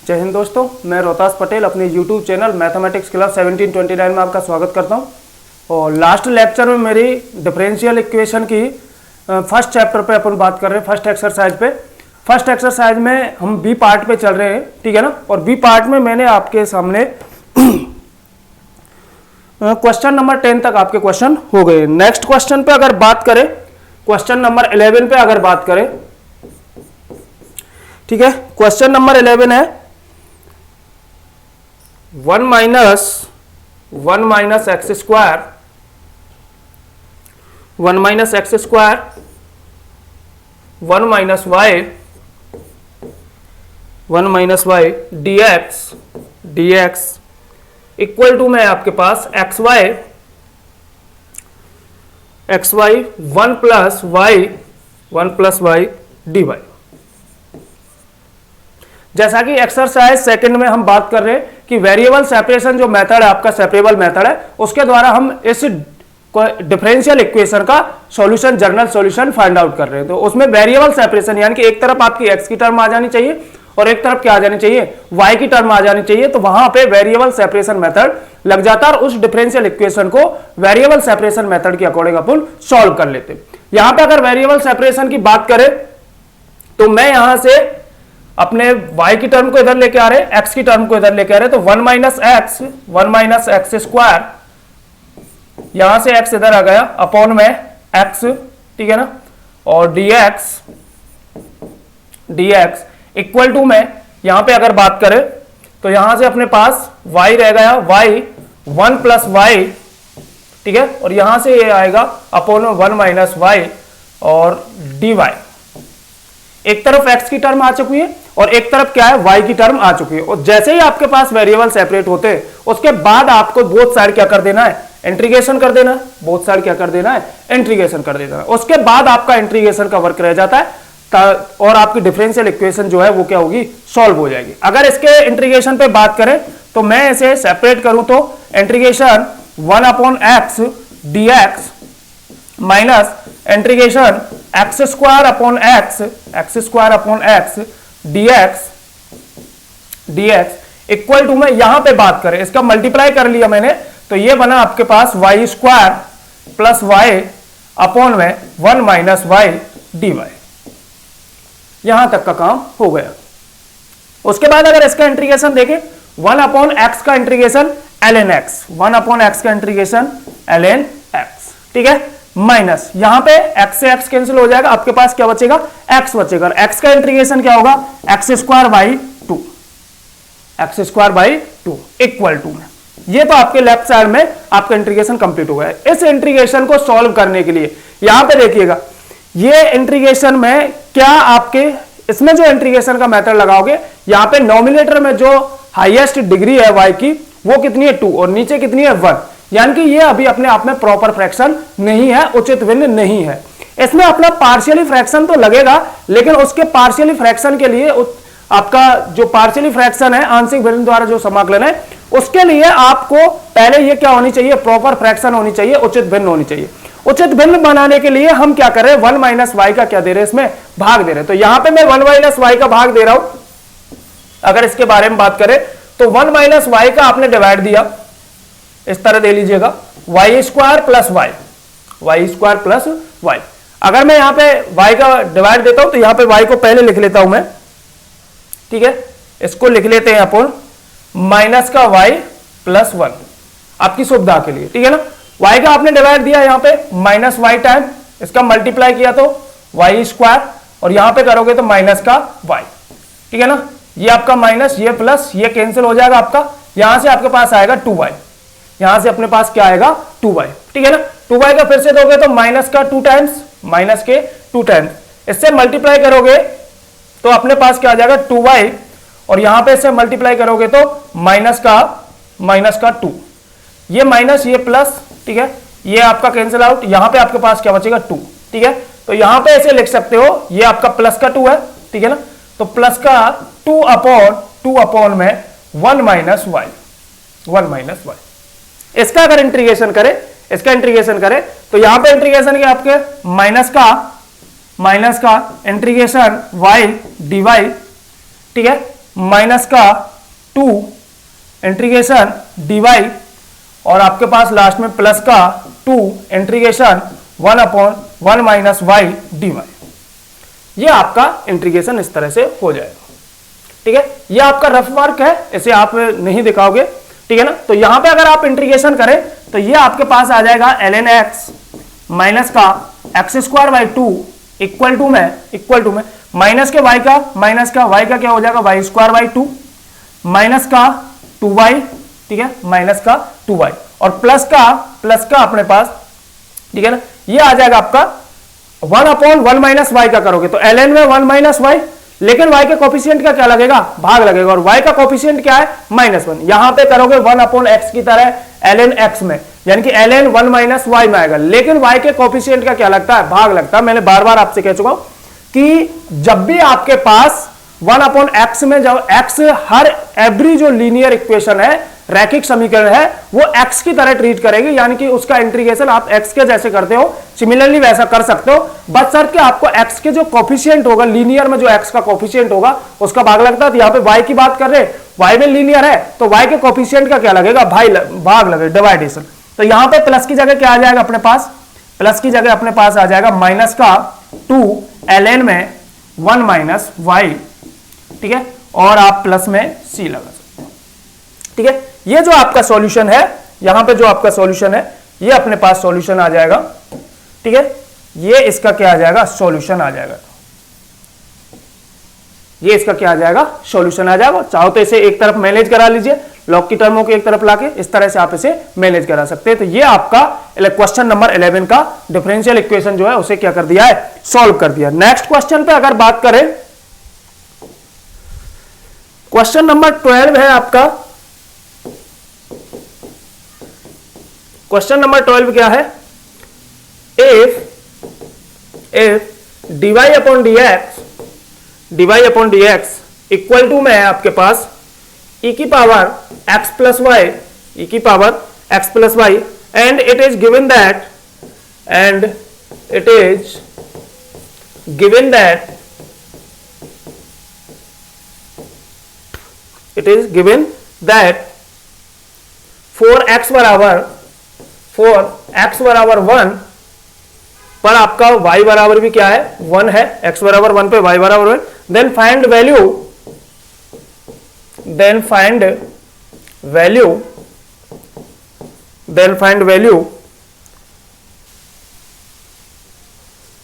जय हिंद दोस्तों, मैं रोहतास पटेल अपने YouTube चैनल मैथमेटिक्स क्लब 1729 में आपका स्वागत करता हूं। और लास्ट लेक्चर में मेरी डिफरेंशियल इक्वेशन की फर्स्ट चैप्टर पे अपन बात कर रहे हैं, फर्स्ट एक्सरसाइज पे। फर्स्ट एक्सरसाइज में हम बी पार्ट पे चल रहे हैं, ठीक है ना। और बी पार्ट में मैंने आपके सामने क्वेश्चन नंबर 10 तक आपके क्वेश्चन हो गए। नेक्स्ट क्वेश्चन पे अगर बात करें, क्वेश्चन नंबर 11 पे अगर बात करें, ठीक है। क्वेश्चन नंबर 11 है 1 minus X square 1 minus X square 1 minus Y dx equal to में आपके पास X Y 1 plus Y dy। जैसा कि एक्सरसाइज सेकंड में हम बात कर रहे हैं कि वेरिएबल सेपरेशन जो मेथड है आपका, सेपरेबल मेथड है, उसके द्वारा हम इस डिफरेंशियल इक्वेशन का solution, general solution find out कर रहे हैं। तो उसमें वेरिएबल सेपरेशन यानी कि एक तरफ आपकी एक्स की टर्म आ जानी चाहिए और एक तरफ क्या आ जानी चाहिए, वाई की टर्म आ जानी चाहिए। तो वहां पे वेरिएबल सेपरेशन मेथड लग जाता है और उस डिफरेंशियल इक्वेशन को वेरिएबल सेपरेशन मेथड के अकॉर्डिंग अपन सॉल्व कर लेते हैं। यहां पे अगर वेरिएबल सेपरेशन की बात करें तो मैं यहां से अपने y की टर्म को इधर लेके आ रहे, x की टर्म को इधर लेके आ रहे, तो 1 माइनस एक्स स्क्वायर, यहां से x इधर आ गया अपॉन में x, ठीक है ना। और dx इक्वल टू में यहां पे अगर बात करें तो यहां से अपने पास y रह गया, y 1 प्लस वाई, ठीक है। और यहां से ये आएगा अपॉन में 1 माइनस वाई और dy। एक तरफ x की टर्म आ चुकी है और एक तरफ क्या है, y की टर्म आ चुकी है। और जैसे ही आपके पास वेरिएबल सेपरेट होते हैं उसके बाद आपको बोथ साइड क्या कर देना है, इंटीग्रेशन कर देना है। बोथ साइड क्या कर देना है, इंटीग्रेशन कर देना है। उसके बाद आपका इंटीग्रेशन का वर्क रह जाता है और आपकी डिफरेंशियल इक्वेशन जो है वो क्या होगी, सॉल्व हो जाएगी। अगर इसके इंटीग्रेशन पे बात करें तो मैं इसे सेपरेट करूं तो integration 1 upon x dx minus integration x square upon x dx equal to में यहां पे बात करें, इसका मल्टीप्लाई कर लिया मैंने तो ये बना आपके पास Y square plus Y upon में 1 माइनस वाई dy। यहां तक का काम हो गया। उसके बाद अगर इसका इंटीग्रेशन देखें 1 अपॉन एक्स का integration ln x, 1 upon x का इंटीग्रेशन ln x, ठीक है। माइनस यहां पे x से x कैंसिल हो जाएगा, आपके पास क्या बचेगा, x बचेगा। x का इंटीग्रेशन क्या होगा, x square by 2 equal to में। ये तो आपके लेफ्ट साइड में आपका इंटीग्रेशन कंप्लीट हो गया। इस इंटीग्रेशन को सॉल्व करने के लिए यहां पे देखिएगा, ये इंटीग्रेशन में क्या आपके इसमें जो इंटीग्रेशन का मेथड लगाओगे, यहां पे नॉमिनेटर में जो हाईएस्ट डिग्री है y की वो कितनी है 2 और नीचे कितनी है 1, यानी कि ये अभी अपने आप में प्रॉपर फ्रैक्शन नहीं है, उचित भिन्न नहीं है। इसमें अपना पार्शियली फ्रैक्शन तो लगेगा, लेकिन उसके पार्शियली फ्रैक्शन के लिए आपका जो पार्शियली फ्रैक्शन है, आंशिक भिन्न द्वारा जो समाकलन है, उसके लिए आपको पहले ये क्या होनी चाहिए, प्रॉपर फ्रैक्शन होनी चाहिए, उचित भिन्न होनी चाहिए। उचित भिन्न बनाने के लिए हम क्या कर रहे हैं, 1 माइनस वाई का क्या दे रहे हैं, इसमें भाग दे रहे हैं। तो यहां पे मैं 1 माइनस वाई का भाग दे रहा हूं। अगर इसके बारे में बात करें तो 1 माइनस वाई का आपने डिवाइड दिया, इस तरह दे लीजिएगा वाई स्क्वायर प्लस वाई। अगर मैं यहां पे y का डिवाइड देता हूं तो यहां पे y को पहले लिख लेता हूं मैं, ठीक है। इसको लिख लेते हैं अपन माइनस का y प्लस 1 आपकी सुविधा के लिए, ठीक है ना। y का आपने डिवाइड दिया यहां पे माइनस वाई टाइम, इसका मल्टीप्लाई किया तो वाई स्क्वायर और यहां पे करोगे तो माइनस का y, ठीक है ना। ये आपका माइनस, ये प्लस, ये कैंसिल हो जाएगा आपका, यहां से आपके पास आएगा 2y, यहां से अपने पास क्या आएगा 2y, ठीक है ना। 2y का फिर से दोगे तो माइनस का 2 टाइम्स, माइनस के 2 टाइम्स, इससे मल्टीप्लाई करोगे तो अपने पास क्या आ जाएगा 2y और यहां पे इससे मल्टीप्लाई करोगे तो माइनस का 2, ये माइनस ये प्लस, ठीक है। ये आपका कैंसिल आउट, यहां पे आपके पास क्या बचेगा 2, ठीक है। तो यहां पे ऐसे लिख सकते हो, ये आपका प्लस का 2 है, ठीक है ना। तो प्लस का 2 अपॉन में 1 माइनस वाई। इसका अगर इंटीग्रेशन करें तो यहां पे इंटीग्रेशन के आपके माइनस का इंटीग्रेशन y dy, ठीक है, माइनस का 2 इंटीग्रेशन dy और आपके पास लास्ट में प्लस का 2 इंटीग्रेशन 1/1 माइनस वाई dy। ये आपका इंटीग्रेशन इस तरह से हो जाएगा। ठीक है, ये आपका रफ वर्क है, इसे आप नहीं दिखाओगे। ठीक है ना, तो यहां पे अगर आप इंटीग्रेशन करें तो ये आपके पास आ जाएगा ln x माइनस का x² इक्वल टू में माइनस के y का क्या हो जाएगा y² माइनस का 2y। ठीक है, माइनस का 2y और प्लस का अपने पास, ठीक है ना, ये आ जाएगा आपका 1/1 माइनस वाई का करोगे तो ln में 1 माइनस वाई, लेकिन y के कोफिशिएंट का क्या लगेगा, भाग लगेगा, और y का कोफिशिएंट क्या है -1। यहां पे करोगे 1/x की तरह ln x में, यानी कि ln 1 माइनस वाई में आएगा, लेकिन y के कोफिशिएंट का क्या लगता है, भाग लगता है। मैंने बार बार आपसे कह चुका हूं कि जब भी आपके पास 1/x में जब x हर एवरी जो लीनियर इक्वेशन है, रैखिक समीकरण है, वो x की तरह ट्रीट करेगी, यानी कि उसका इंटीग्रेशन आप x के जैसे करते हो, सिमिलरली वैसा कर सकते हो, बशर्ते आपको x के जो कोफिशिएंट होगा, लीनियर में जो x का कोफिशिएंट होगा उसका भाग लगता है। तो यहां पे y की बात कर रहे हैं, y में लीनियर है तो y के कोफिशिएंट का क्या लगेगा, भाग लगेगा, डिवाइडेशन। तो यहां पे प्लस की जगह क्या आ जाएगा अपने पास, प्लस की जगह अपने पास आ जाएगा माइनस का 2 ln में 1 माइनस वाई। ठीक है, और आप प्लस में c लगा सकते हैं। ठीक है, ये जो आपका सॉल्यूशन है, यहां पे जो आपका सॉल्यूशन है, ये अपने पास सॉल्यूशन आ जाएगा। ठीक है, ये इसका क्या आ जाएगा, सॉल्यूशन आ जाएगा। ये इसका क्या आ जाएगा, सॉल्यूशन आ जाएगा। चाहो तो इसे एक तरफ मैनेज करा लीजिए, लॉग की टर्मों को एक तरफ लाके इस तरह से आप इसे मैनेज करा सकते हैं। तो ये आपका क्वेश्चन नंबर 11 का डिफरेंशियल इक्वेशन जो है उसे क्या कर दिया है, सॉल्व कर दिया। नेक्स्ट क्वेश्चन पे अगर बात करें, क्वेश्चन नंबर 12 है आपका। क्वेश्चन नंबर 12 क्या है, if dy upon dx equal to में है आपके पास e की power x plus y, e की power x plus y, and it is given that 4x बराबर 1 पर आपका y बराबर भी क्या है, 1 है, x बराबर 1 पे y बराबर 1, then find value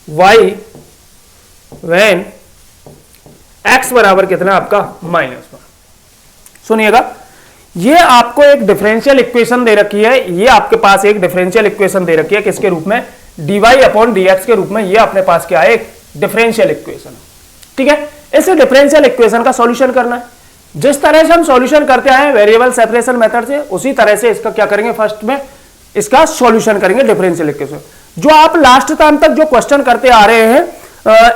y when x बराबर कितना आपका -1। सुनिएगा, ये आपको एक डिफरेंशियल इक्वेशन दे रखी है, ये आपके पास एक डिफरेंशियल इक्वेशन दे रखी है, किसके रूप में, dy अपॉन dx के रूप में। ये अपने पास क्या है, एक डिफरेंशियल इक्वेशन। ठीक है, इसे डिफरेंशियल इक्वेशन का सॉल्यूशन करना है। जिस तरह से हम सॉल्यूशन करते आए वेरिएबल सेपरेशन मेथड से, उसी तरह से इसका क्या करेंगे, फर्स्ट में इसका सॉल्यूशन करेंगे डिफरेंशियल इक्वेशन। जो आप लास्ट टाइम तक जो क्वेश्चन करते आ रहे हैं,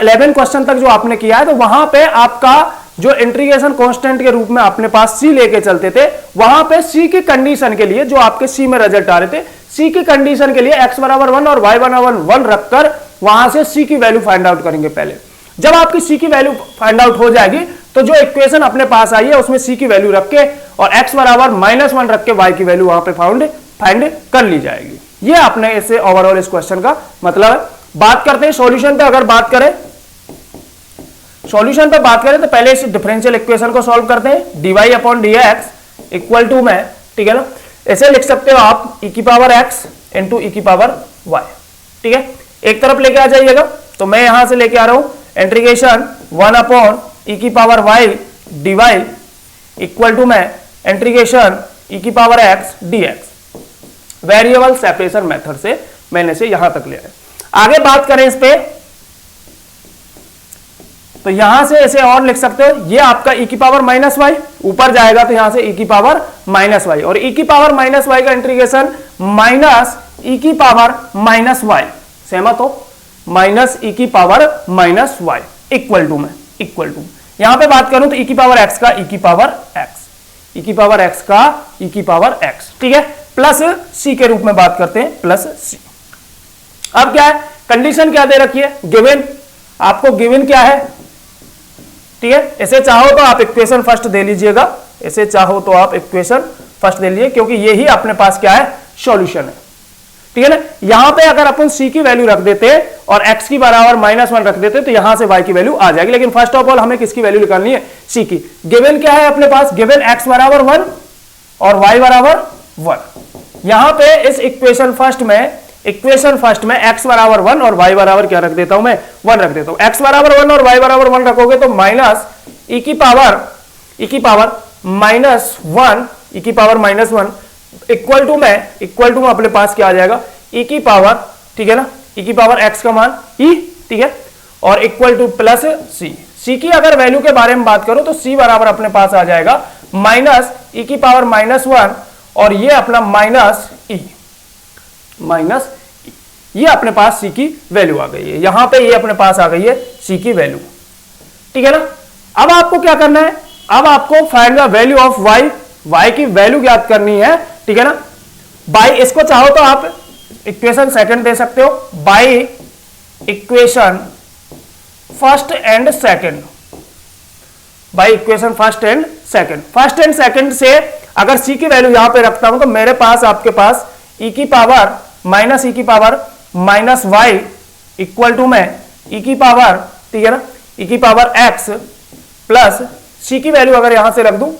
11 क्वेश्चन तक जो आपने किया है, तो वहां पे आपका जो इंटीग्रेशन कांस्टेंट के रूप में अपने पास c लेके चलते थे, वहां पे c की कंडीशन के लिए जो आपके c में रिजल्ट आ रहे थे, c की कंडीशन के लिए x बराबर 1 और y बराबर 1 रखकर वहां से c की वैल्यू फाइंड आउट करेंगे। पहले जब आपकी c की वैल्यू फाइंड आउट हो जाएगी तो जो इक्वेशन अपने पास आई है उसमें c की वैल्यू रख के और x बराबर -1 रख के y की वैल्यू वहां पे फाइंड कर ली जाएगी। ये अपने इससे ओवरऑल इस क्वेश्चन का मतलब है। बात करते हैं सॉल्यूशन पे। अगर बात करें सॉल्यूशन पे बात करें तो पहले इस डिफरेंशियल इक्वेशन को सॉल्व करते हैं। dy upon dx equal to में, ठीक है ना, ऐसे लिख सकते हो आप e की पावर x इंटू e की पावर y। ठीक है, एक तरफ लेके आ जाइएगा, तो मैं यहां से लेके आ रहा हूं इंटीग्रेशन 1 अपॉन e की power y dy equal to में इंटीग्रेशन e की power x dx। Variable separation method से मैंने से यहां तक लिया है। आगे बात करें इस पे, तो यहां से ऐसे और लिख सकते हो, ये आपका e की पावर -y ऊपर जाएगा तो यहां से e की पावर -y, और e की पावर -y का इंटीग्रेशन माइनस e की पावर -y, सहमत हो, माइनस e की पावर -y इक्वल टू में, इक्वल टू यहां पे बात करूं तो e की पावर x का e की पावर x, e की पावर x का e की पावर x, ठीक है, प्लस c के रूप में बात करते हैं, प्लस c। अब क्या है, कंडीशन क्या दे रखी है, गिवन, आपको गिवन क्या है, ठीक है। इसे चाहो तो आप इक्वेशन फर्स्ट दे लीजिएगा, इसे चाहो तो आप इक्वेशन फर्स्ट दे लीजिए, क्योंकि यही अपने पास क्या है, सॉल्यूशन है, ठीक है ना। यहां पे अगर अपन c की वैल्यू रख देते और x की बराबर -1 रख देते तो यहां से y की वैल्यू आ जाएगी। लेकिन फर्स्ट ऑफ ऑल हमें किसकी वैल्यू निकालनी है, c की। गिवन क्या है अपने पास, गिवन x बराबर 1 और y बराबर 1। यहां पे इस इक्वेशन फर्स्ट में x बराबर 1 और y बराबर क्या रख देता हूं मैं, 1 रख देता हूं। x बराबर 1 और y बराबर 1 रखोगे तो माइनस e की पावर -1 इक्वल टू में अपने पास क्या आ जाएगा, e की पावर, ठीक है ना, e की पावर x का मान e, ठीक है, और इक्वल टू प्लस c की अगर वैल्यू के बारे में बात करूं तो c बराबर अपने पास आ जाएगा माइनस e की पावर -1 और ये अपना माइनस e, ये अपने पास c की वैल्यू आ गई है। यहां पे ये अपने पास आ गई है c की वैल्यू, ठीक है ना। अब आपको क्या करना है, अब आपको find the value of y की वैल्यू ज्ञात करनी है, ठीक है ना। बाई, इसको चाहो तो आप इक्वेशन सेकंड दे सकते हो, by equation first and second, by equation first and second से अगर c की वैल्यू यहां पे रखता हूं तो मेरे पास, आपके पास e की पावर -y इक्वल टू में e की पावर, ठीक है ना, e की पावर x प्लस c की वैल्यू अगर यहां से रख दूं,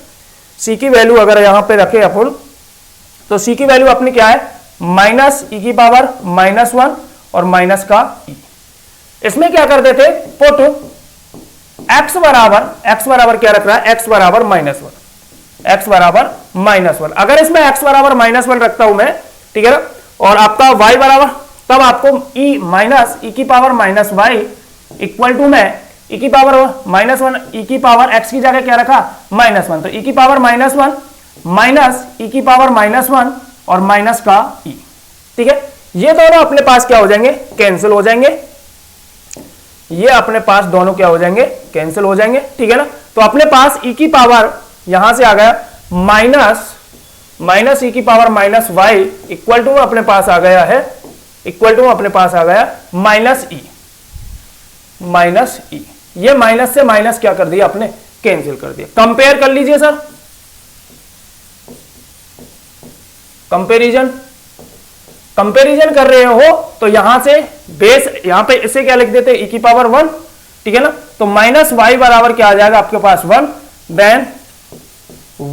c की वैल्यू अगर यहां पे रखे अपन तो c की वैल्यू अपनी क्या है, माइनस e की पावर -1 और माइनस का e। इसमें क्या कर देते, पुट x बराबर क्या रख रहा है, x बराबर -1। अगर इसमें x बराबर -1 रखता हूं मैं, ठीक है ना, और आपका y बराबर, तब आपको e की पावर -y इक्वल टू में e की पावर -1, e की पावर x की जगह क्या रखा, -1, तो e की पावर -1 माइनस e की पावर -1 और माइनस का e, ठीक है। ये दोनों अपने पास क्या हो जाएंगे, कैंसिल हो जाएंगे, ये अपने पास दोनों क्या हो जाएंगे, कैंसिल हो जाएंगे, ठीक है ना। तो अपने पास e की पावर यहां से आ गया माइनस e की पावर -y इक्वल टू अपने पास आ गया है, माइनस e। ये माइनस से माइनस क्या कर दिया आपने, कैंसिल कर दिया। कंपेयर कर लीजिए सर, कंपेरिजन कर रहे हो तो यहां से बेस, यहां पे इसे क्या लिख देते, e की पावर 1, ठीक है ना, तो माइनस y बराबर क्या आ जाएगा आपके पास 1, देन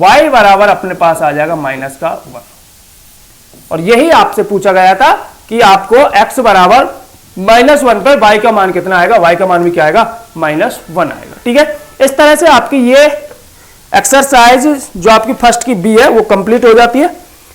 y बराबर अपने पास आ जाएगा माइनस का 1। और यही आपसे पूछा गया था कि आपको x बराबर -1 पर y का मान कितना आएगा, y का मान भी क्या आएगा, -1 आएगा, ठीक है। इस तरह से आपकी ये एक्सरसाइज जो आपकी फर्स्ट की बी है वो कंप्लीट हो जाती है।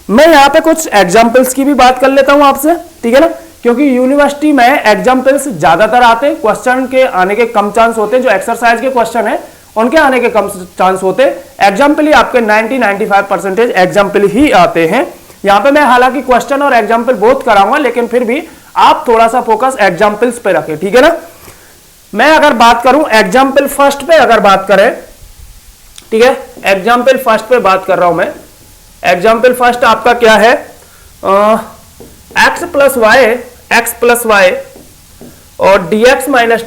मैं यहाँ पे कुछ एग्जाम्पल्स की भी बात कर लेता हूं आपसे, ठीक है ना, क्योंकि यूनिवर्सिटी में एग्जाम्पल्स ज्यादातर आते हैं, क्वेश्चन के आने के कम चांस होते हैं, जो एक्सरसाइज के क्वेश्चन है उनके आने के कम चांस होते हैं। एग्जाम्पल ही आपके 90-95% एग्जाम्पल ही आते हैं। यहाँ पे मैं हालांकि क्वेश्चन और एग्जाम्पल बहुत कराऊंगा, लेकिन फिर भी आप थोड़ा सा फोकस एग्जाम्पल्स पे रखें, ठीक है ना। मैं अगर बात करूं एग्जाम्पल फर्स्ट पे, अगर बात करें, ठीक है, एग्जाम्पल फर्स्ट पे बात कर रहा हूं मैं। एग्जाम्पल फर्स्ट आपका क्या है, x प्लस वाई और dx minus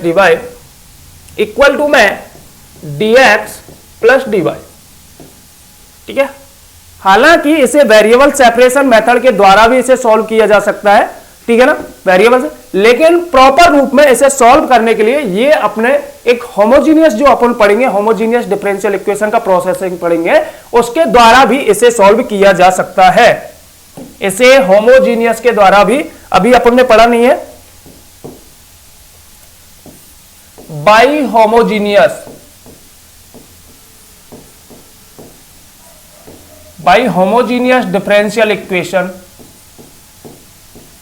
dy equal to में dx प्लस dy, ठीक है। हालांकि इसे वेरिएबल सेपरेशन मेथड के द्वारा भी इसे सॉल्व किया जा सकता है, ठीक है ना, वेरिएबल से, लेकिन प्रॉपर रूप में इसे सॉल्व करने के लिए ये अपने एक होमोजीनियस, जो अपन पढ़ेंगे होमोजीनियस डिफरेंशियल इक्वेशन का प्रोसेसिंग पढ़ेंगे, उसके द्वारा भी इसे सॉल्व किया जा सकता है। इसे होमोजीनियस के द्वारा भी, अभी अपन ने पढ़ा नहीं है, by homogeneous differential equation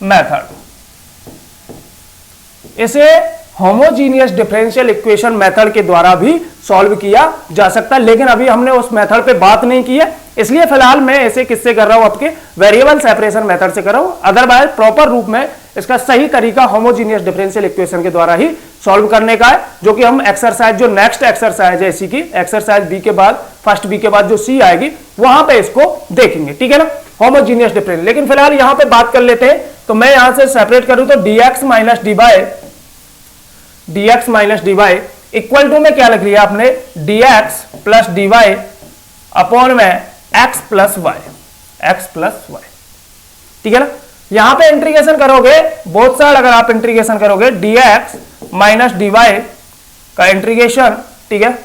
method, इसे होमोजीनियस डिफरेंशियल इक्वेशन मेथड के द्वारा भी सॉल्व किया जा सकता है, लेकिन अभी हमने उस मेथड पे बात नहीं की है, इसलिए फिलहाल मैं इसे किससे कर रहा हूं, आपके वेरिएबल सेपरेशन मेथड से कर रहा हूं। अदरवाइज प्रॉपर रूप में इसका सही तरीका होमोजीनियस डिफरेंशियल इक्वेशन के द्वारा ही सॉल्व करने का है, जो कि हम एक्सरसाइज, जो नेक्स्ट एक्सरसाइज है इसी की, एक्सरसाइज बी के बाद, फर्स्ट बी के बाद जो सी आएगी वहां पे इसको देखेंगे, ठीक है ना, होमोजीनियस डिफरेंशियल। लेकिन फिलहाल यहां पे बात कर लेते हैं, तो मैं यहां से सेपरेट करूं तो dx minus dy, d x minus d y equal to में क्या लिख लिया आपने, d x plus d Y upon में एक्स प्लस वाई, ठीक है ना। यहां पे इंटीग्रेशन करोगे बोथ साइड, अगर आप इंटीग्रेशन करोगे d x minus d y का इंटीग्रेशन, ठीक है,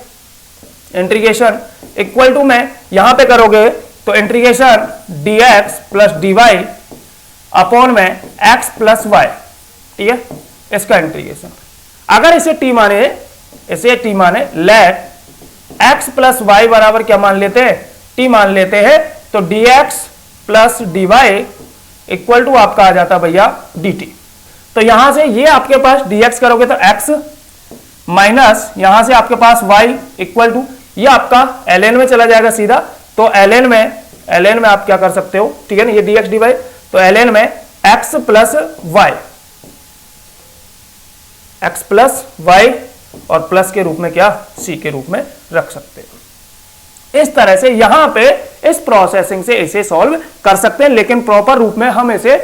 इंटीग्रेशन इक्वल टू में यहां पे करोगे तो integration d x plus d Y upon में एक्स प्लस वाई, ठीक है, इसका इंटीग्रेशन। अगर इसे टी माने, लेट एक्स प्लस वाई बराबर क्या मान लेते हैं, टी मान लेते हैं, तो d x plus d y equal to आपका आ जाता भैया डी टी। तो यहां से ये आपके पास dx करोगे तो x माइनस यहां से आपके पास y इक्वल टू ये आपका ln में चला जाएगा सीधा, तो ln में आप क्या कर सकते हो, ठीक है ना, ये dx dy, तो ln में x प्लस y और प्लस के रूप में क्या c के रूप में रख सकते हो। इस तरह से यहां पे इस प्रोसेसिंग से इसे सॉल्व कर सकते हैं, लेकिन प्रॉपर रूप में हम इसे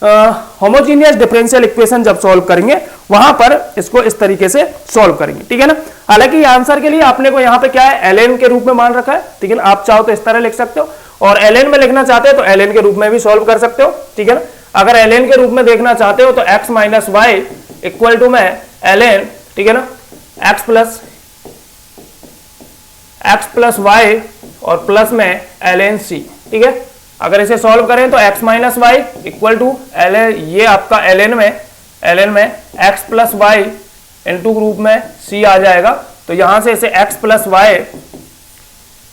होमोजीनियस डिफरेंशियल इक्वेशन जब सॉल्व करेंगे वहां पर इसको इस तरीके से सॉल्व करेंगे, ठीक है ना। हालांकि आंसर के लिए आपने को यहां पे क्या है, ln के रूप में मान रखा है, ठीक है ना। आप चाहो तो इस तरह लिख सकते हो, और ln में लिखना चाहते हो तो ln के रूप में भी सॉल्व कर सकते हो, ठीक है ना। अगर ln के रूप में देखना चाहते हो तो x minus y equal to में ln, ठीक है ना, x प्लस वाई और प्लस में ln c, ठीक है। अगर इसे सॉल्व करें तो x minus y equal to ln, ये आपका ln में x plus y into group में c आ जाएगा, तो यहां से इसे x plus y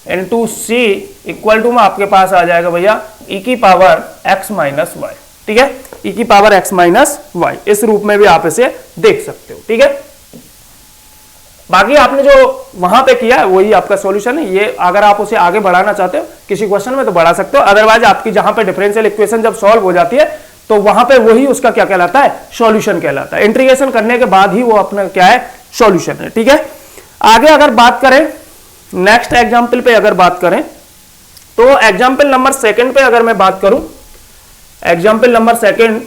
into c equal to में आपके पास आ जाएगा भैया e की पावर x माइनस वाई, ठीक है, e की पावर x माइनस वाई। इस रूप में भी आप इसे देख सकते हो, ठीक है। बाकी आपने जो वहां पे किया वही आपका सॉल्यूशन है। ये अगर आप उसे आगे बढ़ाना चाहते हो किसी क्वेश्चन में तो बढ़ा सकते हो, अदरवाइज आपकी जहां पे डिफरेंशियल इक्वेशन जब सॉल्व हो जाती है तो वहां पे वही उसका क्या कहलाता है, सॉल्यूशन कहलाता है। इंटीग्रेशन करने के बाद ही वो अपना क्या है, सॉल्यूशन है, ठीक है। आगे अगर बात करें नेक्स्ट एग्जाम्पल पे, अगर बात करें तो एग्जाम्पल नंबर सेकेंड पे अगर मैं बात करूं, example number second,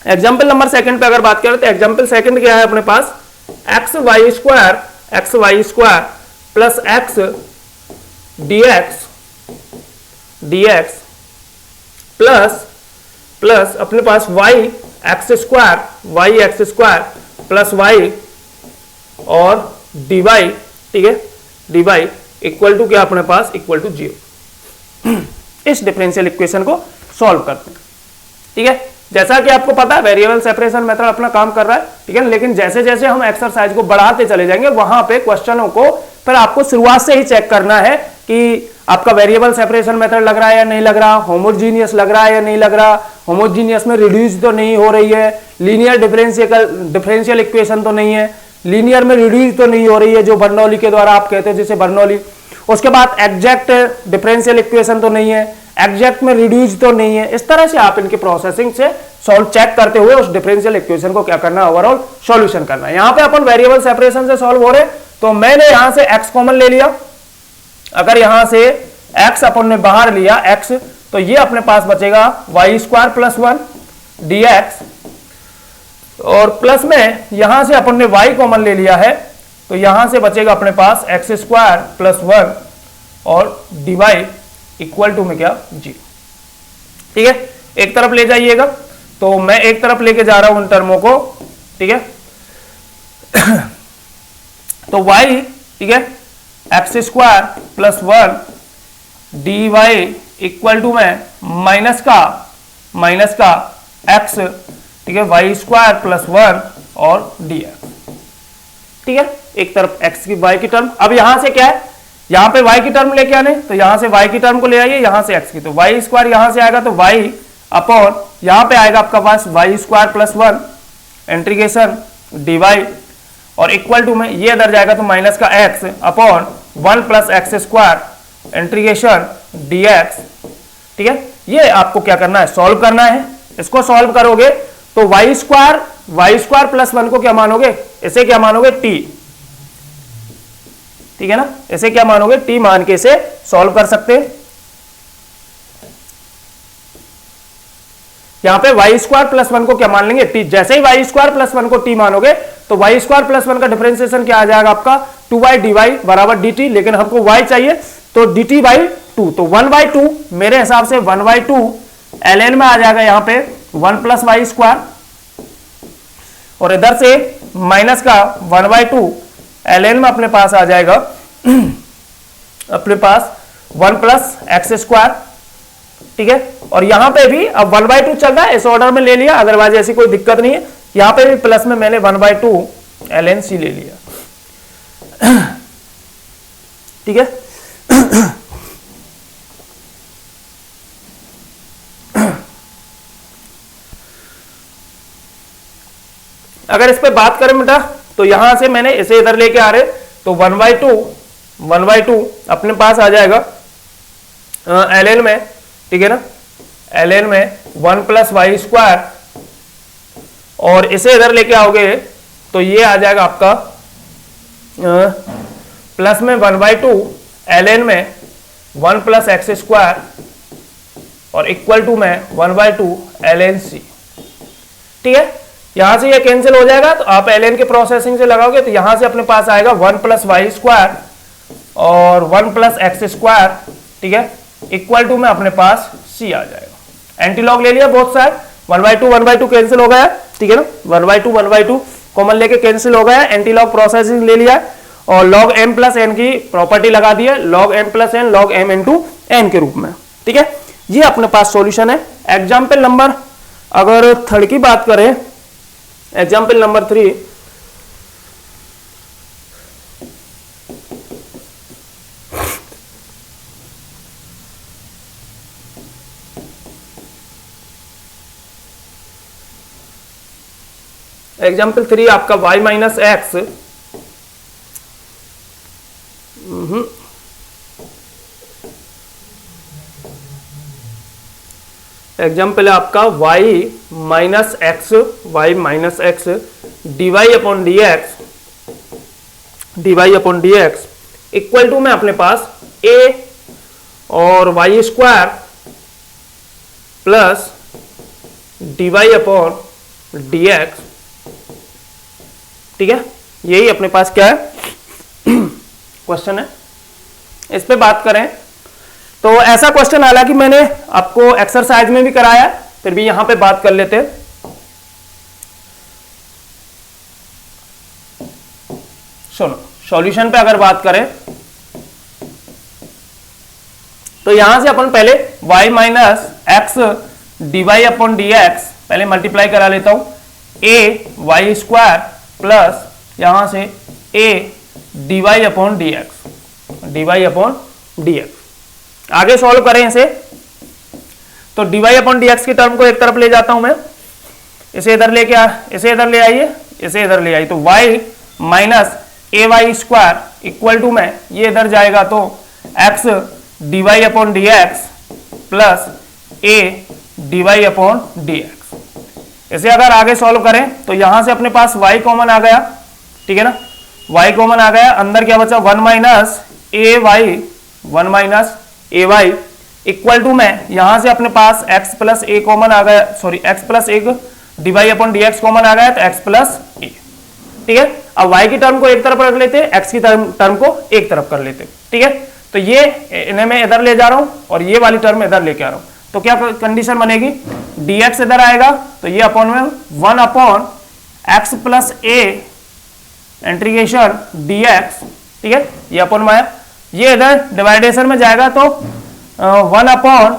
example number second पे अगर बात करें तो एग्जाम्पल सेकंड क्या है अपने पास, X Y square plus X dx plus अपने पास y X square plus y और dy, ठीक है, dy इक्वल टू क्या अपने पास, इक्वल टू 0। इस डिफरेंशियल इक्वेशन को सॉल्व करते हैं, ठीक है। जैसा कि आपको पता है वेरिएबल सेपरेशन मेथड अपना काम कर रहा है, ठीक है, लेकिन जैसे जैसे हम एक्सरसाइज को बढ़ाते चले जाएंगे वहां पे क्वेश्चनों को फिर आपको शुरुआत से ही चेक करना है कि आपका वेरिएबल सेपरेशन मेथड लग रहा है या नहीं लग रहा, होमोजीनियस लग रहा है या नहीं लग रहा, होमोजीनियस में रिड्यूस तो नहीं हो रही है, लीनियर डिफरेंशियल इक्वेशन तो नहीं है, लीनियर में रिड्यूस तो नहीं हो रही है जो बर्नौली के द्वारा आप कहते हैं जैसे बर्नौली, उसके बाद एग्जैक्ट डिफरेंशियल इक्वेशन तो नहीं है, एग्जैक्ट में रिड्यूस तो नहीं है। इस तरह से आप इनके प्रोसेसिंग से सॉल्व चेक करते हुए उस डिफरेंशियल इक्वेशन को क्या करना है, ओवरऑल सॉल्यूशन करना है। यहां पे अपन वेरिएबल सेपरेशन से सॉल्व हो रहे, तो मैंने यहां से x कॉमन ले लिया, अगर यहां से x अपन ने बाहर लिया x, तो ये अपने पास बचेगा वाई स्क्वायर प्लस 1 dx, और प्लस में यहां से अपन ने y कॉमन ले लिया है, तो यहां से बचेगा अपने पास एक्स स्क्वायर प्लस 1 और dy इक्वल टू में क्या 0, ठीक है। एक तरफ ले जाइएगा, तो मैं एक तरफ लेके जा रहा हूं उन टर्मों को, ठीक है। तो y, ठीक है, x square plus 1 dy equal to में माइनस का x, ठीक है, वाई स्क्वायर प्लस 1 और dx, ठीक है। एक तरफ x की y की टर्म, अब यहां से क्या है, यहां पे y की टर्म लेके आने, तो यहां से y की टर्म को ले आइए, यहां से x की, तो वाई स्क्वायर यहां से आएगा तो y अपॉन यहां पे आएगा आपका पास Y square plus 1 integration dy, और इक्वल टू में ये इधर जाएगा तो माइनस का x upon 1 plus x square integration dx, ठीक है। ये आपको क्या करना है, सॉल्व करना है। इसको सॉल्व करोगे तो वाई स्क्वायर प्लस 1 को क्या मानोगे, इसे क्या मानोगे t, ठीक है ना, इसे क्या मानोगे t मान के इसे सॉल्व कर सकते हैं। यहाँ पे वाई स्क्वायर प्लस 1 को क्या मान लेंगे, टी। जैसे ही वाई स्क्वायर प्लस 1 को टी मानोगे तो वाई स्क्वायर प्लस 1 का डिफरेंशिएशन क्या आ जाएगा आपका 2y dy बराबर dt, लेकिन हमको y चाहिए तो dt बाई 2, तो 1/2 मेरे हिसाब से 1/2 ln में आ जाएगा यहाँ पे 1 प्लस वाई स्क्वायर, और इधर से माइनस का 1/2 ln में अपने पास आ जाएगा अपने पास 1 प्लस एक्स स्क्वायर, ठीक है। और यहां पे भी अब 1/2 चल रहा है, इस ऑर्डर में ले लिया, अदरवाइज ऐसी कोई दिक्कत नहीं है। यहां पे भी प्लस में मैंने 1/2 ln c ले लिया, ठीक है। अगर इस पे बात करें बेटा तो यहां से मैंने इसे इधर लेके आ रहे तो 1/2 अपने पास आ जाएगा ln में, ठीक है ना, ln में 1 प्लस वाई स्क्वायर, और इसे इधर लेके आओगे तो ये आ जाएगा आपका प्लस में 1/2 ln में 1 प्लस एक्स स्क्वायर, और इक्वल टू में 1/2 ln c, ठीक है। यहां से ये कैंसिल हो जाएगा, तो आप ln के प्रोसेसिंग से लगाओगे तो यहां से अपने पास आएगा 1 प्लस वाई स्क्वायर और 1 प्लस एक्स स्क्वायर, ठीक है, इक्वल टू में अपने पास c आ जाएगा। एंटीलॉग ले लिया बोथ साइड, 1/2 कैंसिल हो गया, ठीक है ना, 1/2 कॉमन लेके कैंसिल हो गया, एंटीलॉग प्रोसेसिंग ले लिया, और log m प्लस n की प्रॉपर्टी लगा दी है, log m plus n log m into n के रूप में, ठीक है। ये अपने पास सॉल्यूशन है। एग्जाम्पल नंबर अगर 3 की बात करें, एग्जाम्पल नंबर 3, एग्जाम्पल 3 आपका y माइनस एक्स, एग्जाम्पल है आपका y minus x dy upon D x equal to में अपने पास a और y square plus dy upon D x, ठीक है। यही अपने पास क्या है क्वेश्चन है। इस पे बात करें तो ऐसा क्वेश्चन हालांकि मैंने आपको एक्सरसाइज में भी कराया, फिर भी यहां पे बात कर लेते हैं। सुनो, सॉल्यूशन पे अगर बात करें तो यहां से अपन पहले y minus x d Y upon D x पहले मल्टीप्लाई करा लेता हूं, a वाई स्क्वायर प्लस यहां से a d Y upon D x. आगे सॉल्व करें इसे तो dy अपॉन डी एक्स की टर्म को एक तरफ ले जाता हूं मैं, इसे इधर ले आइए, इसे इधर ले आइए, तो y minus A y square equal to में ये इधर जाएगा तो x d Y upon D x plus a d Y upon D x. इसे अगर आगे सॉल्व करें तो यहां से अपने पास y कॉमन आ गया, ठीक है ना, y कॉमन आ गया, अंदर क्या बचा 1 minus A Y equal to में यहां से अपने पास x प्लस ए कॉमन आ गया, सॉरी x प्लस एक D Y upon D X common आ गया तो x प्लस ए, ठीक है। अब y की टर्म को एक तरफ रख लेते, x की टर्म को एक तरफ कर लेते, ठीक है। तो ये इन्हें मैं इधर ले जा रहा हूं और ये वाली टर्म इधर लेके आ रहा हूं, तो क्या कंडीशन बनेगी, dx इधर आएगा तो ये अपॉन में 1 upon x plus a integration dx, ठीक है, ये अपॉन में ये इधर डिवाइडेशन में जाएगा तो 1 अपॉन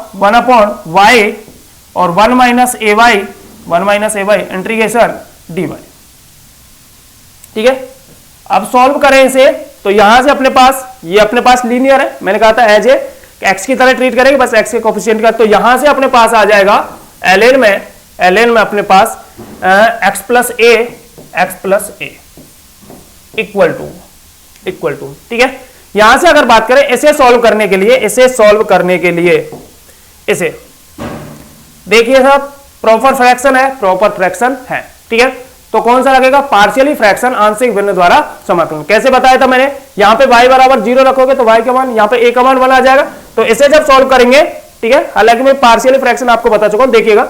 y और 1 माइनस ए वाई इंटीग्रेशन dy, ठीक है। अब सॉल्व करें इसे तो यहां से अपने पास लीनियर है, मैंने कहा था एज ए एक्स की तरह ट्रीट करेंगे, बस एक्स के कोफिशिएंट का, तो यहां से अपने पास आ जाएगा ln में अपने पास x plus a equal to, ठीक है। यहां से अगर बात करें इसे सॉल्व करने के लिए इसे देखिए साहब, प्रॉपर फ्रैक्शन है, ठीक है। तो कौन सा लगेगा, पार्शियली फ्रैक्शन, आंशिक भिन्न द्वारा समाकलन। कैसे बताया था मैंने, यहां पे y बराबर 0 रखोगे तो y का मान यहां पे a का मान 1 आ जाएगा, तो इसे जब सॉल्व करेंगे, ठीक है, हालांकि मैं पार्शियली फ्रैक्शन आपको बता चुका हूं, देखिएगा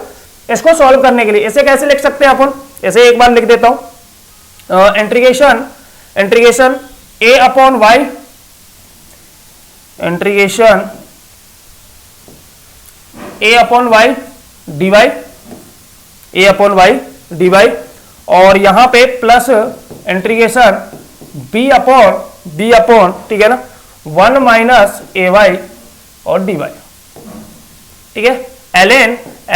इसको सॉल्व करने के लिए इसे कैसे लिख सकते हैं अपन, इसे एक बार लिख देता हूं, integration a upon y, integration a upon y d y, a upon y d y, और यहां पे प्लस इंटीग्रेशन b अपॉन ठीक है ना 1 माइनस ए वाई और डी वाई, ठीक है।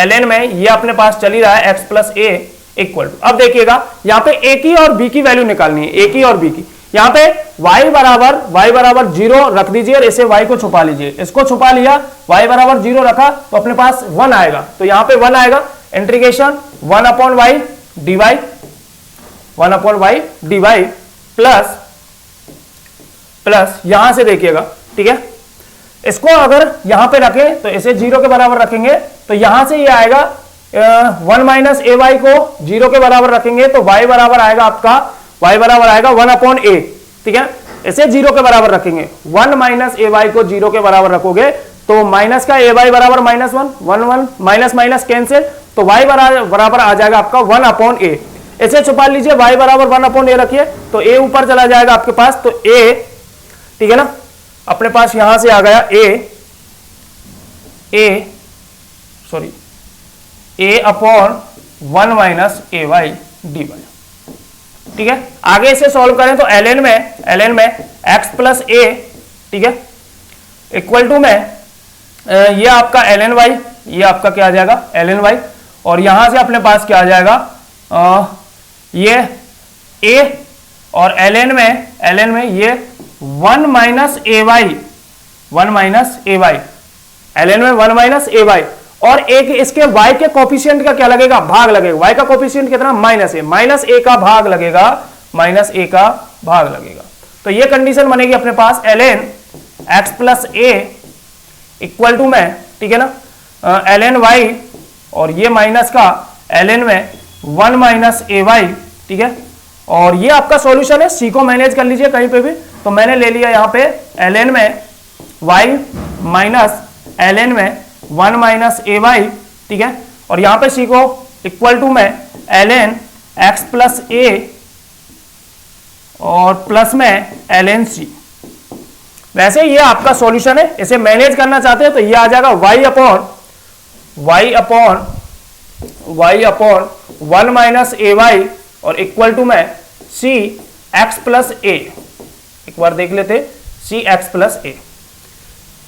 ln में ये अपने पास चली रहा है x plus a equal to, अब देखिएगा यहाँ पे a की और b की वैल्यू निकालनी है, a की और b की। यहाँ पे y बराबर 0 रख दीजिए और इसे y को छुपा लीजिए, इसको छुपा लिया, y बराबर 0 रखा तो अपने पास 1 आएगा, तो यहाँ पे 1 आएगा, integration 1 upon y d y, 1 upon y d y plus यहां से देखिएगा, ठीक है, इसको अगर यहां पे रखें तो इसे 0 के बराबर रखेंगे, तो यहां से ये आएगा 1 माइनस ए वाई को 0 के बराबर रखेंगे तो y बराबर आएगा आपका, y बराबर आएगा 1 अपॉन ए, ठीक है, इसे 0 के बराबर रखेंगे, 1 माइनस ए वाई को 0 के बराबर रखोगे तो माइनस का ए वाई बराबर माइनस 1 माइनस माइनस कैंसिल, तो y बराबर आ जाएगा आपका 1 अपॉन ए, इसे छुपा लीजिए, y बराबर 1 अपॉन ए रखिए तो a ऊपर चला जाएगा आपके पास, तो a, ठीक है ना, अपने पास यहां से आ गया a upon 1 minus A y d y, ठीक है। आगे इसे सॉल्व करें तो ln में x प्लस ए, ठीक है, इक्वल टू में ये आपका ln y, ये आपका क्या आ जाएगा ln y, और यहां से अपने पास क्या आ जाएगा ये a, और ln में ये 1 माइनस ए वाई, 1 माइनस ए वाई, ln में 1 माइनस ए वाई, और एक इसके y के कोफिशिएंट का क्या लगेगा, भाग लगेगा, y का कोफिशिएंट कितना माइनस ए का भाग लगेगा, माइनस ए का भाग लगेगा, तो ये कंडीशन बनेगी अपने पास ln x plus a equal to में, ठीक है ना, ln y, और ये माइनस का ln में 1 माइनस ए वाई, ठीक है, और ये आपका सॉल्यूशन है, सी को मैनेज कर लीजिए कहीं पे भी, तो मैंने ले लिया यहाँ पे ln में y माइनस ln में 1 माइनस ए वाई, ठीक है, और यहाँ पे सी को इक्वल टू में ln x प्लस ए और प्लस में ln c, वैसे ये आपका सॉल्यूशन है, इसे मैनेज करना चाहते हैं तो ये आ जाएगा y अपॉन 1 माइनस ए वाई और इक्वल टू में सी एक्स प्लस ए, एक बार देख लेते, c x plus a,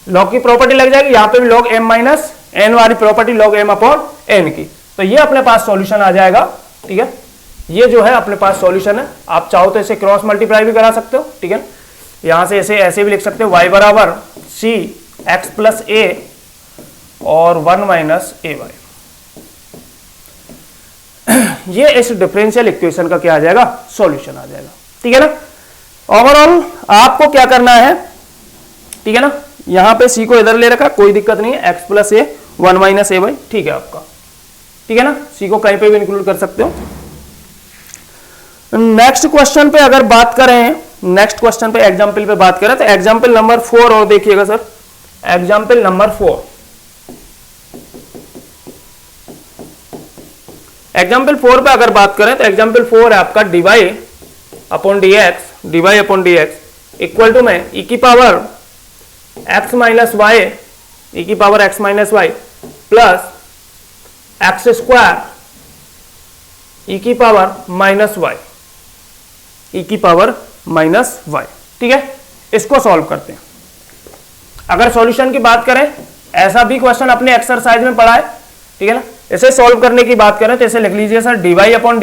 log की प्रॉपर्टी लग जाएगी, यहां पे भी लॉग m माइनस एन वाली property log m upon n की, तो ये अपने पास सॉल्यूशन आ जाएगा, ठीक है, ये जो है अपने पास सॉल्यूशन है। आप चाहो तो इसे क्रॉस मल्टीप्लाई भी करा सकते हो, ठीक है, यहां से इसे ऐसे भी लिख सकते हो, y बराबर सी एक्स प्लस ए और 1 माइनस ए वाई, ये इस डिफरेंशियल इक्वेशन का क्या आ जाएगा, सॉल्यूशन आ जाएगा, ठीक है ना। ओवरऑल आपको क्या करना है, ठीक है ना, यहां पे सी को इधर ले रखा, कोई दिक्कत नहीं है, x प्लस ए 1 माइनस ए वाई, ठीक है आपका, ठीक है ना, सी को कहीं पे भी इंक्लूड कर सकते हो। नेक्स्ट क्वेश्चन पे अगर बात करें, नेक्स्ट क्वेश्चन पे एग्जाम्पल पे बात करें तो एग्जाम्पल नंबर 4 और देखिएगा सर, एग्जाम्पल नंबर 4, एग्जाम्पल 4 पे अगर बात करें तो एग्जाम्पल 4 है आपका dy upon dx equal to में e की power x minus y, e की power x minus y plus x square e की पावर माइनस वाई, e की पावर माइनस वाई, ठीक है, इसको सॉल्व करते हैं। अगर सॉल्यूशन की बात करें, ऐसा भी क्वेश्चन अपने एक्सरसाइज में पढ़ा है, ठीक है ना, इसे सॉल्व करने की बात करें तो इसे लिख लीजिए sir dy upon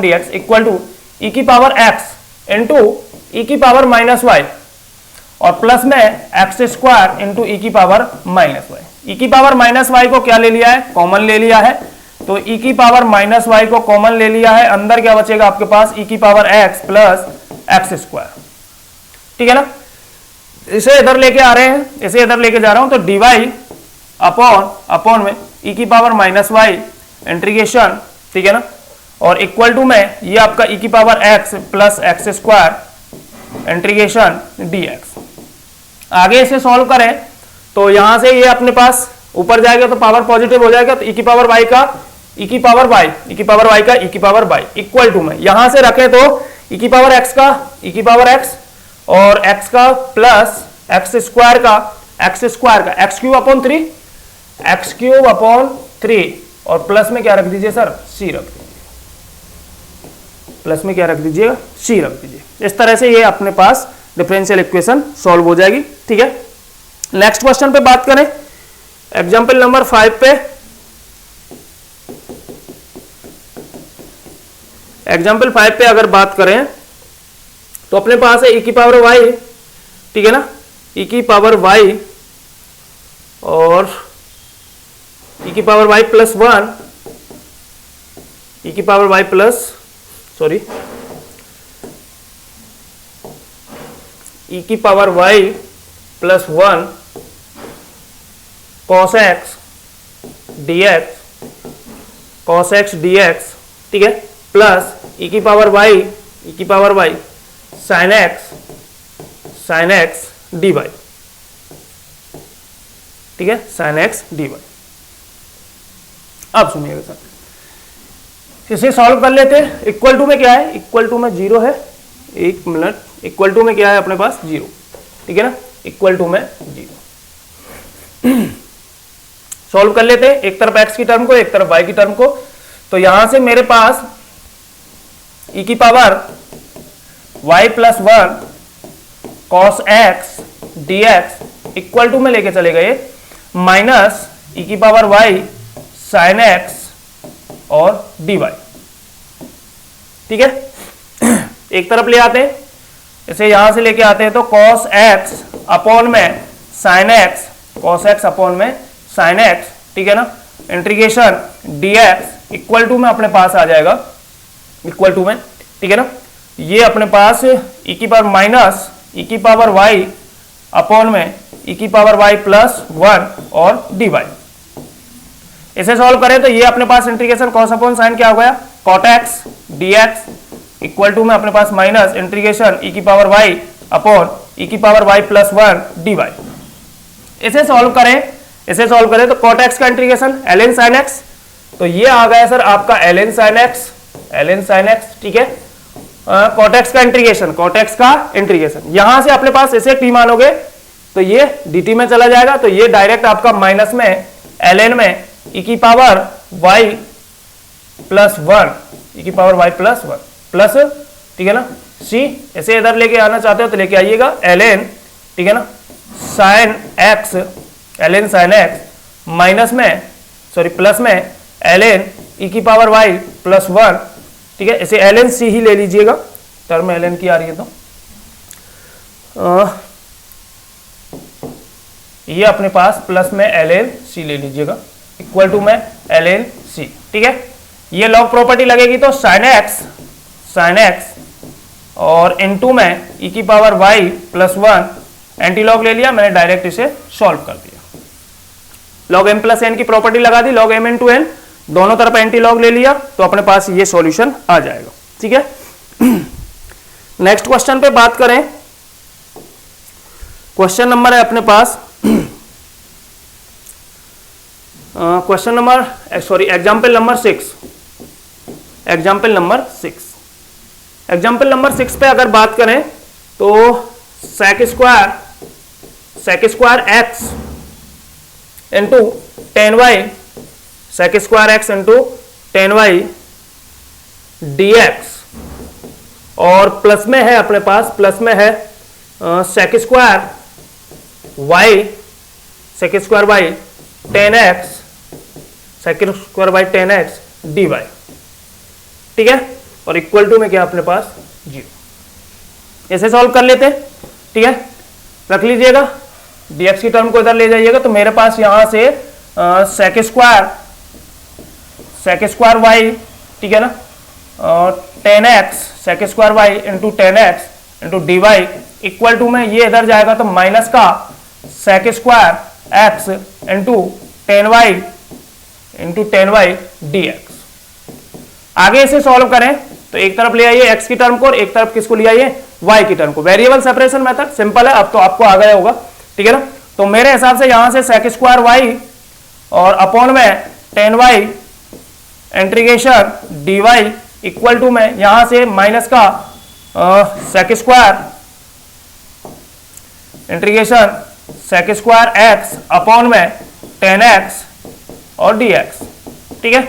dx equal to e की पावर x इंटू e की पावर माइनस वाई और प्लस में एक्स स्क्वायर इंटू e की पावर माइनस वाई। e की पावर माइनस वाई को क्या ले लिया है, कॉमन ले लिया है, तो e की पावर माइनस वाई को कॉमन ले लिया है, अंदर क्या बचेगा आपके पास e की power x plus x square, ठीक है ना। इसे इधर लेके आ रहे हैं, इसे इधर लेके जा रहा हूं तो dy अपॉन में e की पावर माइनस वाई इंटीग्रेशन, ठीक है ना, और इक्वल टू में ये आपका e की power x plus x square integration dx। आगे इसे सॉल्व करें तो यहां से ये अपने पास ऊपर जाएगा तो पावर पॉजिटिव हो जाएगा, तो e की पावर y का e की पावर y e की पावर y का e की पावर y इक्वल टू में यहां से रखें तो e की पावर x का e की पावर x और x का प्लस एक्स स्क्वायर का एक्स क्यूब अपॉन 3 और प्लस में क्या रख दीजिए सर, c रख दीजिए, प्लस में क्या रख दीजिएगा, c रख दीजिए। इस तरह से ये अपने पास डिफरेंशियल इक्वेशन सॉल्व हो जाएगी। ठीक है, नेक्स्ट क्वेश्चन पे बात करें, एग्जाम्पल नंबर 5 पे। एग्जाम्पल 5 पे अगर बात करें तो अपने पास है e की पावर y, ठीक है ना, e की पावर y और e की पावर y प्लस 1, e की पावर y प्लस e की power y plus 1 cos x dx, ठीक है, प्लस e की power y sin x dy, ठीक है, sin x dy। अब सुनिएगा सर, इसे सॉल्व कर लेते हैं। इक्वल टू में क्या है, इक्वल टू में 0 है, एक मिनट, इक्वल टू में क्या है अपने पास 0, ठीक है ना, इक्वल टू में 0। सॉल्व कर लेते हैं, एक तरफ x की टर्म को, एक तरफ y की टर्म को। तो यहां से मेरे पास e की power y plus 1 cos x dx equal to में लेके चले गए माइनस e की पावर y sin x और dy, ठीक है। एक तरफ ले आते हैं, इसे यहां से लेके आते हैं तो cos x अपॉन में sin x, cos x upon में sin x, ठीक है ना, इंटीग्रेशन dx इक्वल टू में अपने पास आ जाएगा, इक्वल टू में, ठीक है ना। ये अपने पास e की पावर माइनस e की पावर y अपॉन में e की पावर y प्लस 1 और dy। इसे सॉल्व करें तो ये अपने पास इंटीग्रेशन cos अपॉन साइन क्या हो गया, cot x dx equal to में अपने पास माइनस इंटीग्रेशन e की पावर y अपॉन e की पावर y प्लस 1 dy। इसे सॉल्व करें तो cot x का इंटीग्रेशन ln sin x, तो ये आ गया सर आपका ln sin x, ठीक है। cot x का इंटीग्रेशन यहां से अपने पास इसे t मानोगे तो ये dt में चला जाएगा, तो ये डायरेक्ट आपका माइनस में ln में e की पावर y प्लस 1, e की पावर y प्लस 1 प्लस, ठीक है ना, c, इसे इधर लेके आना चाहते हो तो लेके आइएगा ln, ठीक है ना, ln sin x माइनस में प्लस में ln e की पावर y प्लस 1, ठीक है, इसे ln c ही ले लीजिएगा, टर्म ln की आ रही है तो ये अपने पास प्लस में ln c ले लीजिएगा इक्वल टू में ln c, ठीक है। ये लॉग प्रॉपर्टी लगेगी तो sin x और इनटू में e की power y plus 1 anti log ले लिया मैंने, डायरेक्ट इसे सॉल्व कर दिया, लॉग m प्लस n की प्रॉपर्टी लगा दी, लॉग m इंटू n, दोनों तरफ एंटी लॉग ले लिया तो अपने पास ये सॉल्यूशन आ जाएगा, ठीक है। नेक्स्ट क्वेश्चन पे बात करें, क्वेश्चन नंबर है अपने पास एग्जाम्पल नंबर 6 पे अगर बात करें तो sec square x into 10y sec square x into 10y dx और प्लस में है अपने पास, प्लस में है sec square y 10x sec square y 10x dy, ठीक है, और इक्वल टू में क्या अपने पास 0। ऐसे सॉल्व कर लेते हैं, ठीक है, रख लीजिएगा, dx की टर्म को इधर ले जाइएगा तो मेरे पास यहां से sec स्क्वायर y, ठीक है ना, 10x sec square y into 10x into dy equal to में ये इधर जाएगा तो माइनस का sec square x into 10y dx। आगे इसे सॉल्व करें तो एक तरफ ले आइए x की टर्म को और एक तरफ किसको ले आइए y की टर्म को, वेरिएबल सेपरेशन मेथड सिंपल है, अब तो आपको आ गया होगा, ठीक है ना। तो मेरे हिसाब से यहां से sec स्क्वायर y और अपॉन में ten y integration d y equal to में यहां से माइनस का sec square integration sec square x upon में टेन एक्स और डी एक्स। ठीक है,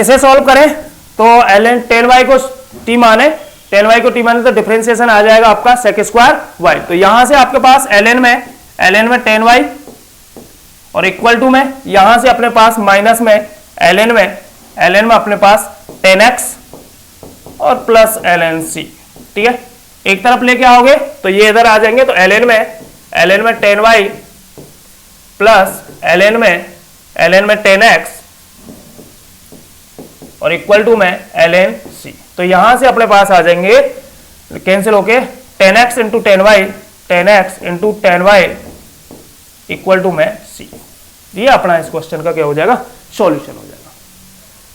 इसे सॉल्व करें तो ln टेन वाई को टी माने, टेन वाई को टी माने तो डिफरेंशिएशन आ जाएगा आपका सेक स्क्वायर वाई। तो यहां से आपके पास ln में टेन वाई और इक्वल टू में यहां से अपने पास माइनस में ln में अपने पास टेन एक्स और प्लस ln c। ठीक है, एक तरफ लेके आओगे तो ये इधर आ जाएंगे, तो ln में टेन वाई प्लस ln में टेन एक्स और इक्वल टू में ln c। तो यहां से अपने पास आ जाएंगे कैंसिल होके ten x into ten y, ten x into ten y equal to में c। ये अपना इस क्वेश्चन का क्या हो जाएगा, सॉल्यूशन हो जाएगा।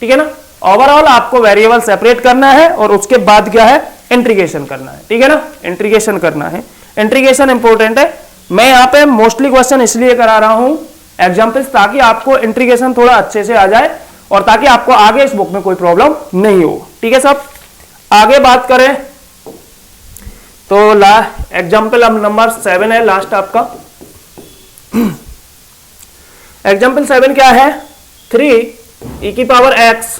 ठीक है ना, ओवरऑल आपको वेरिएबल सेपरेट करना है और उसके बाद क्या है, इंटीग्रेशन करना है। ठीक है ना, इंटीग्रेशन करना है, इंटीग्रेशन इंपॉर्टेंट है। मैं यहाँ पे मोस्टली क्वेश्चन इसलिए करा रहा हूं एग्जाम्पल्स, ताकि आपको इंटीग्रेशन थोड़ा अच्छे से आ जाए और ताकि आपको आगे इस बुक में कोई प्रॉब्लम नहीं हो। ठीक है सब, आगे बात करें तो एग्जाम्पल अब नंबर 7 है लास्ट आपका। एग्जाम्पल 7 क्या है, 3 e की power x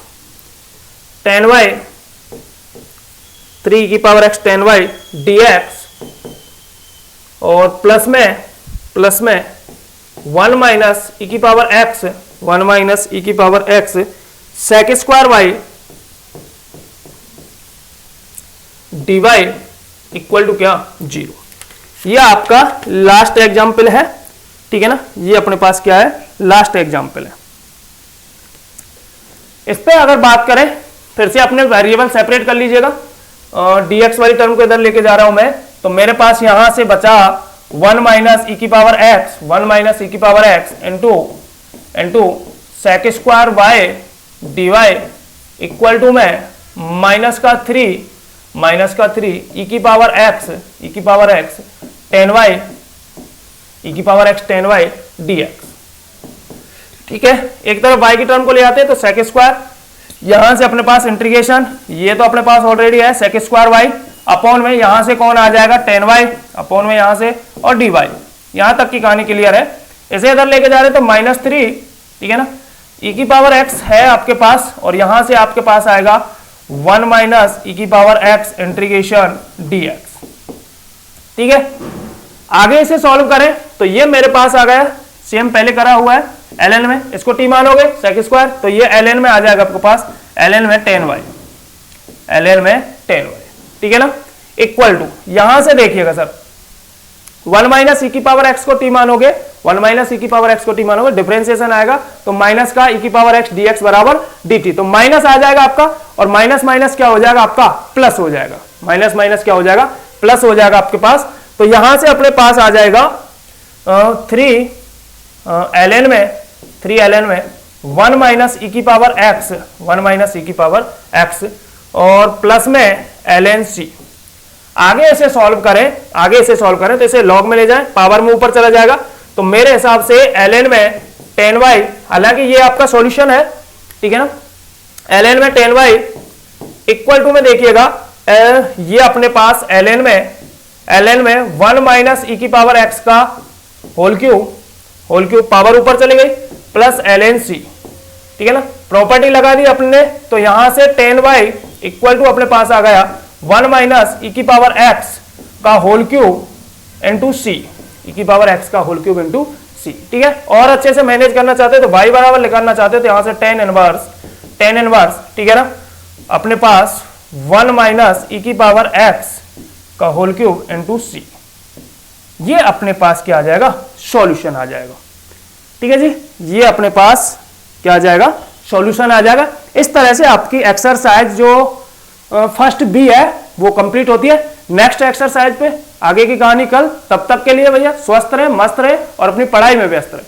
ten y, 3 e की power x ten y dx और प्लस में 1 माइनस e की पावर x, 1 माइनस e की power x sec square y d y equal to क्या, 0। ये आपका लास्ट एग्जाम्पल है। ठीक है ना, ये अपने पास क्या है, लास्ट एग्जाम्पल है। इस पे अगर बात करें, फिर से अपने वेरिएबल सेपरेट कर लीजिएगा, dx वाली टर्म को इधर लेके जा रहा हूं मैं, तो मेरे पास यहां से बचा 1 माइनस ई की पावर x, 1 माइनस ई की power x into sec square y d y equal to में माइनस का 3 ई की power x ten y e की power x ten y dx। ठीक है, एक तरफ y की टर्म को ले आते हैं तो सेक स्क्वायर, यहां से अपने पास इंटीग्रेशन, ये तो अपने पास ऑलरेडी है सेक स्क्वायर वाई अपॉन में यहां से कौन आ जाएगा, टेन वाई अपॉन में यहां से और डी वाई। यहां तक की कहानी क्लियर है। इसे इधर लेके जा रहे तो -3, ठीक है ना, ई की पावर x है आपके पास और यहां से आपके पास आएगा 1 माइनस ई की पावर x इंटीग्रेशन dx। ठीक है, आगे इसे सॉल्व करें तो ये मेरे पास आ गया, सेम पहले करा हुआ है ln में, इसको t मानोगे सेक स्क्वायर, तो ये ln में आ जाएगा आपके पास, ln में टेन वाई, ठीक है ना, इक्वल टू यहां से देखिएगा सर 1 माइनस ई की पावर x को t मानोगे, 1 माइनस ई की पावर x को t मानोगे, डिफरेंशिएशन आएगा तो माइनस का ई की पावर x dx बराबर dt, तो माइनस आ जाएगा आपका और माइनस माइनस क्या हो जाएगा आपका, प्लस हो जाएगा, माइनस माइनस क्या हो जाएगा, प्लस हो जाएगा आपके पास। तो यहां से अपने पास आ जाएगा 3 ln में 1 माइनस ई की पावर x, 1 माइनस ई की पावर x और प्लस में ln c। आगे इसे सॉल्व करें तो इसे लॉग में ले जाएं, पावर में ऊपर चला जाएगा, तो मेरे हिसाब से ln में टेन वाई, हालांकि ये आपका सॉल्यूशन है, ठीक है ना, ln में टेन वाई इक्वल टू में देखिएगा ये अपने पास ln में 1 माइनस ई की पावर x का होल क्यूब पावर ऊपर चली गई प्लस ln c। ठीक है ना, प्रॉपर्टी लगा दी अपने, तो यहां से टेन वाई इक्वल टू अपने पास आ गया 1 माइनस ई की पावर x का होल क्यूब इंटू सी, ई की पावर x का होल क्यूब इंटू सी। ठीक है, और अच्छे से मैनेज करना चाहते तो y बराबर निकालना चाहते तो यहां से टेन इनवर्स, ठीक है ना, अपने पास 1 माइनस ई की पावर x का होल क्यूब इंटू सी, ये अपने पास क्या आ जाएगा, सॉल्यूशन आ जाएगा। ठीक है जी, ये अपने पास क्या आ जाएगा, सॉल्यूशन आ जाएगा। इस तरह से आपकी एक्सरसाइज जो फर्स्ट बी है वो कंप्लीट होती है। नेक्स्ट एक्सरसाइज पे आगे की कहानी कल, तब तक के लिए भैया स्वस्थ रहे, मस्त रहे और अपनी पढ़ाई में व्यस्त रहे।